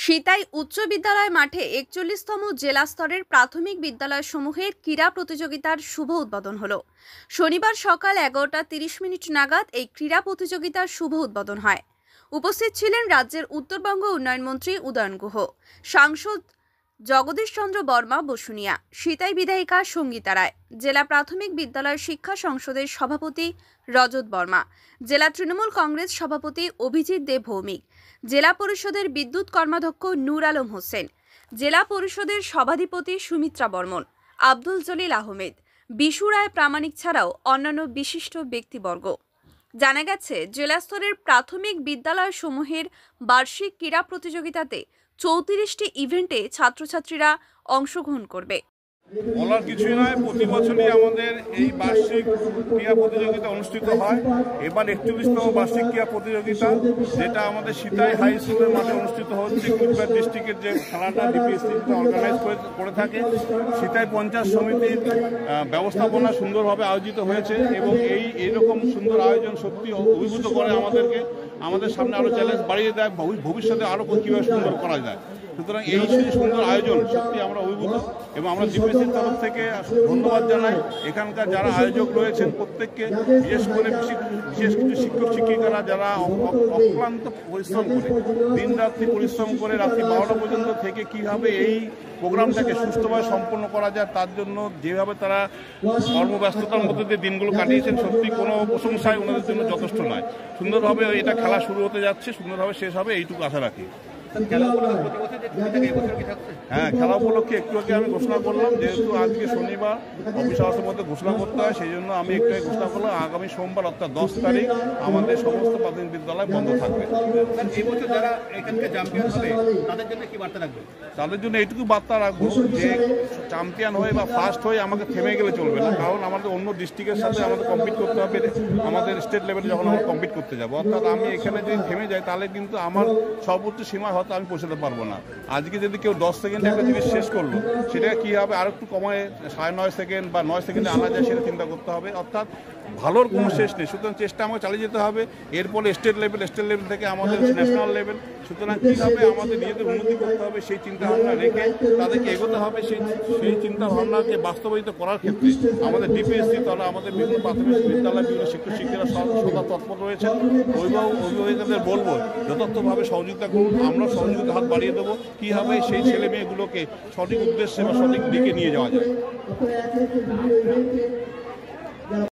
সিতাই উচ্চ বিদ্যালয় মাঠে ৪১তম জেলা স্তরের প্রাথমিক বিদ্যালয়সমূহের ক্রীড়া প্রতিযোগিতার শুভ উদ্বোধন হলো। শনিবার সকাল ১১:৩০ নাগাদ এই ক্রীড়া প্রতিযোগিতার শুভ উদ্বোধন হয়। উপস্থিত ছিলেন রাজ্যের উত্তরবঙ্গ উন্নয়ন মন্ত্রী উদয়ন গুহ, সাংসদ জগদীশ চন্দ্র বর্মা বসুনিয়া, সিতাই বিধায়িকা সঙ্গীতা রায়, জেলা প্রাথমিক বিদ্যালয় শিক্ষা সংসদের সভাপতি রজত বর্মা, জেলা তৃণমূল কংগ্রেস সভাপতি অভিজিৎ দে ভৌমিক, জেলা পরিষদের বিদ্যুৎ কর্মাধ্যক্ষ নূর আলম হোসেন, জেলা পরিষদের সভাধিপতি সুমিত্রা বর্মন, আব্দুল জলিল আহমেদ, বিশু রায় প্রামাণিক ছাড়াও অন্যান্য বিশিষ্ট ব্যক্তিবর্গ। জানা গেছে, জেলা স্তরের প্রাথমিক বিদ্যালয়সমূহের বার্ষিক ক্রীড়া প্রতিযোগিতাতে ৩৪টি ইভেন্টে ছাত্রছাত্রীরা অংশগ্রহণ করবে। বলার কিছুই নয়, প্রতি বছরই আমাদের এই বার্ষিক ক্রীড়া প্রতিযোগিতা অনুষ্ঠিত হয়। এবার ৪১তম বার্ষিক ক্রীড়া প্রতিযোগিতা, যেটা আমাদের সিতাই হাই স্কুলের মাঠে অনুষ্ঠিত হচ্ছে। কুচবিহার ডিস্ট্রিক্টের যে খেলাটা ডিপিএসসি অর্গানাইজ করে থাকে, সিতাই পঞ্চায়েত সমিতির ব্যবস্থাপনা সুন্দরভাবে আয়োজিত হয়েছে এবং এইরকম সুন্দর আয়োজন সত্যি অভিভূত করে আমাদেরকে। আমাদের সামনে আরও চ্যালেঞ্জ বাড়িয়ে দেয়, ভবিষ্যতে আরও কীভাবে সুন্দর করা যায়। সুতরাং এই সুন্দর আয়োজন সত্যি আমরা অভিভূত এবং আমরা ডিপিএসসির তরফ থেকে ধন্যবাদ জানাই। এখানকার যারা আয়োজক রয়েছেন প্রত্যেককে, বিশেষ করে বিশেষ কিছু শিক্ষক শিক্ষিকারা যারা অক্লান্ত পরিশ্রম করে, দিন রাত্রি পরিশ্রম করে রাত্রি 12টা পর্যন্ত থেকে কীভাবে এই প্রোগ্রামটাকে সুষ্ঠুভাবে সম্পন্ন করা যায় তার জন্য যেভাবে তারা কর্মব্যস্ততার মধ্যে দিয়ে দিনগুলো কাটিয়েছেন, সত্যি কোনো প্রশংসায় ওনাদের জন্য যথেষ্ট নয়। সুন্দরভাবে এটা খেলা শুরু হতে যাচ্ছে, সুন্দরভাবে শেষ হবে এইটুকু আশা রাখি। হ্যাঁ, খেলা উপলক্ষে একটু আগে আমি ঘোষণা করলাম, যেহেতু আজকে শনিবার অফিস আওয়ার্সের মধ্যে ঘোষণা করতে হয়, সেই জন্য আমি একটু ঘোষণা করলাম আগামী সোমবার অর্থাৎ 10 তারিখ আমাদের সমস্ত প্রাথমিক বিদ্যালয় বন্ধ থাকবে। এবছর যারা এখানকার চ্যাম্পিয়ন হবে তাদের জন্য কি বার্তা রাখবে? তাদের জন্য এইটুকু বার্তা রাখবো যে চ্যাম্পিয়ন হয়ে বা ফার্স্ট হয়ে আমাকে থেমে গেলে চলবে না, কারণ আমাদের অন্য ডিস্ট্রিক্টের সাথে আমাদের কম্পিট করতে হবে। আমাদের স্টেট লেভেলে যখন আমরা কম্পিট করতে যাবো, অর্থাৎ আমি এখানে যদি থেমে যাই তাহলে কিন্তু আমার সর্বোচ্চ সীমা হয়তো আমি পৌঁছাতে পারবো না। আজকে যদি কেউ 10 সেকেন্ডে একটা জিনিস শেষ করলো, সেটা কী হবে আর একটু কমায় 9.5 সেকেন্ড বা 9 সেকেন্ডে আনা যায় সেটা চিন্তা করতে হবে। অর্থাৎ ভালোর কোনো শেষ নেই, সুতরাং চেষ্টা আমাকে চালিয়ে যেতে হবে। এরপরে স্টেট লেভেল থেকে আমাদের ন্যাশনাল লেভেল, সুতরাং কীভাবে আমাদের নিজেদের উন্নতি করতে হবে সেই চিন্তাভাবনা রেখে তাদেরকে এগোতে হবে। সেই চিন্তাভাবনাকে বাস্তবায়িত করার ক্ষেত্রে আমাদের ডিপিএসসি তলা আমাদের বিভিন্ন প্রাথমিক বিদ্যালয় বিভিন্ন শিক্ষক শিক্ষিকারা সদা তৎপর রয়েছেন। অভিভাবকদের বলবো যথার্থভাবে সহযোগিতা করুন, আমরা সহযোগিতার হাত বাড়িয়ে দেবো কীভাবে সেই ছেলে মেয়েগুলোকে সঠিক উদ্দেশ্যে বা সঠিক দিকে নিয়ে যাওয়া যায়।